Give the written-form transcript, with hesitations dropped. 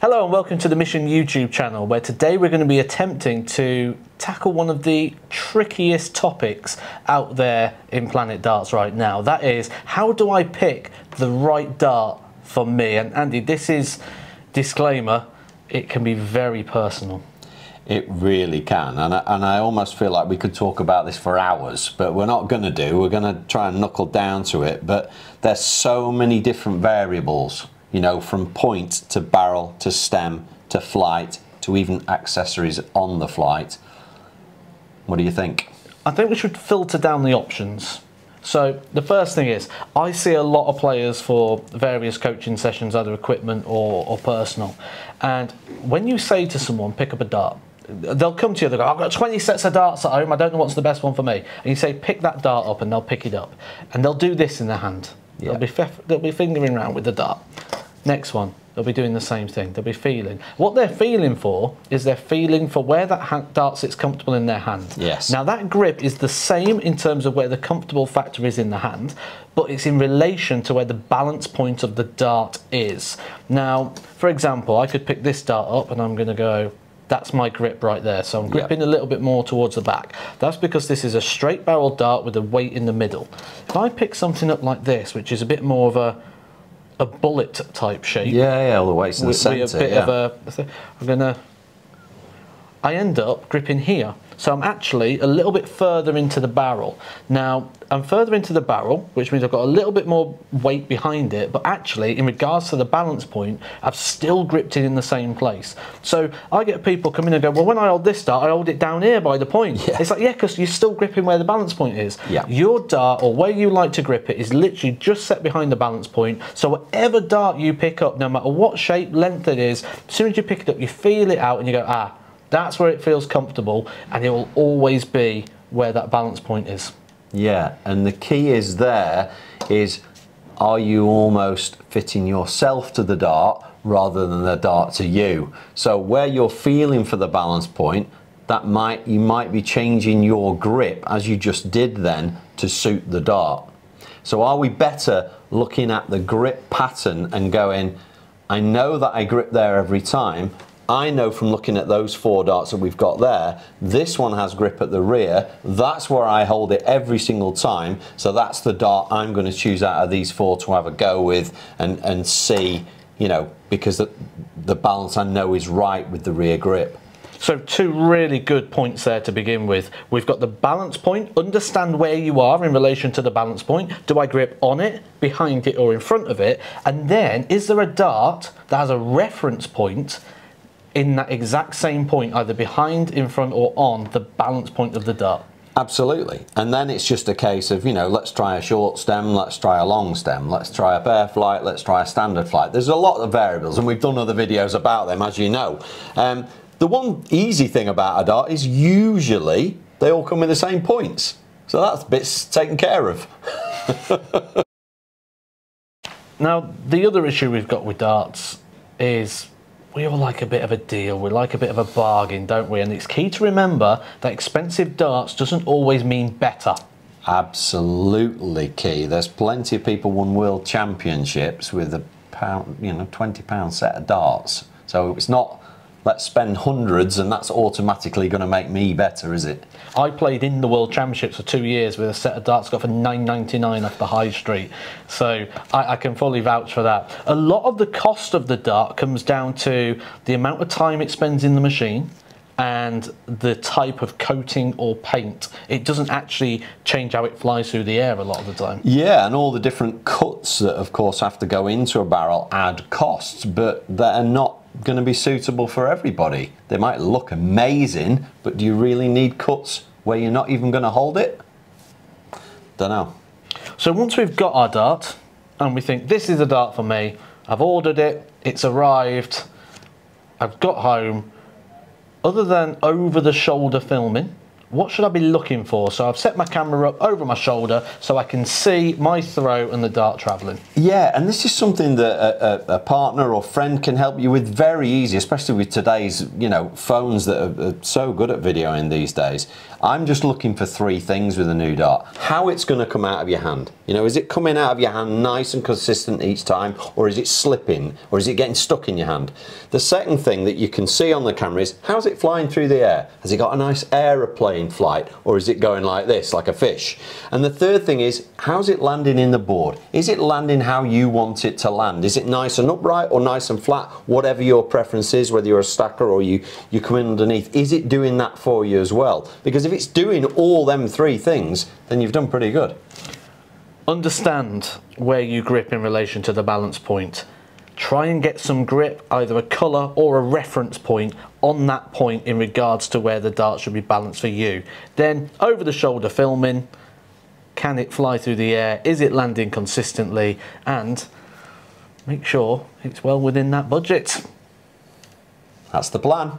Hello and welcome to the Mission YouTube channel, where today we're going to be attempting to tackle one of the trickiest topics out there in Planet Darts right now. That is, how do I pick the right dart for me? And Andy, this is, disclaimer, it can be very personal. It really can, and I almost feel like we could talk about this for hours, but we're not going to do. We're going to try and knuckle down to it, but there's so many different variables, you know, from point to barrel to stem to flight to even accessories on the flight. What do you think? I think we should filter down the options. So the first thing is, I see a lot of players for various coaching sessions, either equipment or personal, and when you say to someone, pick up a dart, they'll come to you, they'll go, I've got 20 sets of darts at home, I don't know what's the best one for me. And you say, pick that dart up, and they'll pick it up. And they'll do this in their hand. Yeah. They'll be fingering around with the dart. Next one, they'll be doing the same thing. They'll be feeling. What they're feeling for is they're feeling for where that dart sits comfortable in their hand. Yes. Now that grip is the same in terms of where the comfortable factor is in the hand, but it's in relation to where the balance point of the dart is. Now, for example, I could pick this dart up and I'm going to go, that's my grip right there. So I'm gripping a little bit more towards the back. That's because this is a straight barrel dart with a weight in the middle. If I pick something up like this, which is a bit more of a bullet type shape. Yeah, all the way to the centre. I end up gripping here. So I'm actually a little bit further into the barrel. Now, I'm further into the barrel, which means I've got a little bit more weight behind it, but actually, in regards to the balance point, I've still gripped it in the same place. So I get people come in and go, well, when I hold this dart, I hold it down here by the point. Yeah. It's like, yeah, because you're still gripping where the balance point is. Yeah. Your dart, or where you like to grip it, is literally just set behind the balance point. So whatever dart you pick up, no matter what shape, length it is, as soon as you pick it up, you feel it out and you go, ah, that's where it feels comfortable, and it will always be where that balance point is. Yeah, and the key is are you almost fitting yourself to the dart rather than the dart to you? So where you're feeling for the balance point, you might be changing your grip as you just did then to suit the dart. So are we better looking at the grip pattern and going, I know that I grip there every time, I know from looking at those 4 darts that we've got there, this one has grip at the rear, that's where I hold it every single time, so that's the dart I'm going to choose out of these 4 to have a go with and see, you know, because the balance I know is right with the rear grip. So 2 really good points there to begin with. We've got the balance point, understand where you are in relation to the balance point. Do I grip on it, behind it, or in front of it? And then, is there a dart that has a reference point in that exact same point, either behind, in front, or on the balance point of the dart? Absolutely. And then it's just a case of, you know, let's try a short stem, let's try a long stem, let's try a bare flight, let's try a standard flight. There's a lot of variables, and we've done other videos about them, as you know. The one easy thing about a dart is usually they all come with the same points. So that's bits taken care of. Now, the other issue we've got with darts is we all like a bit of a deal, we like a bit of a bargain, don't we? And it's key to remember that expensive darts doesn't always mean better. Absolutely key. There's plenty of people won world championships with a pound, you know, £20 set of darts. So it's not, let's spend hundreds and that's automatically going to make me better, is it? I played in the World Championships for 2 years with a set of darts got for £9.99 off the high street. So I can fully vouch for that. A lot of the cost of the dart comes down to the amount of time it spends in the machine and the type of coating or paint. It doesn't actually change how it flies through the air a lot of the time. Yeah, and all the different cuts that of course have to go into a barrel add costs, but they're not going to be suitable for everybody. They might look amazing, but do you really need cuts where you're not even going to hold it? Don't know. So once we've got our dart and we think this is a dart for me, I've ordered it, it's arrived, I've got home, other than over the shoulder filming, what should I be looking for? So I've set my camera up over my shoulder so I can see my throw and the dart travelling. Yeah, and this is something that a partner or friend can help you with very easy, especially with today's, you know, phones that are so good at videoing these days. I'm just looking for 3 things with a new dart. How it's going to come out of your hand. You know, is it coming out of your hand nice and consistent each time, or is it slipping, or is it getting stuck in your hand? The second thing that you can see on the camera is, how's it flying through the air? Has it got a nice aeroplane flight, or is it going like this, like a fish? And the third thing is, how's it landing in the board? Is it landing how you want it to land? Is it nice and upright or nice and flat? Whatever your preference is, whether you're a stacker or you come in underneath, is it doing that for you as well? Because if it's doing all them 3 things, then you've done pretty good. Understand where you grip in relation to the balance point. Try and get some grip, either a colour or a reference point on that point in regards to where the dart should be balanced for you. Then over the shoulder filming, can it fly through the air, is it landing consistently, and make sure it's well within that budget. That's the plan.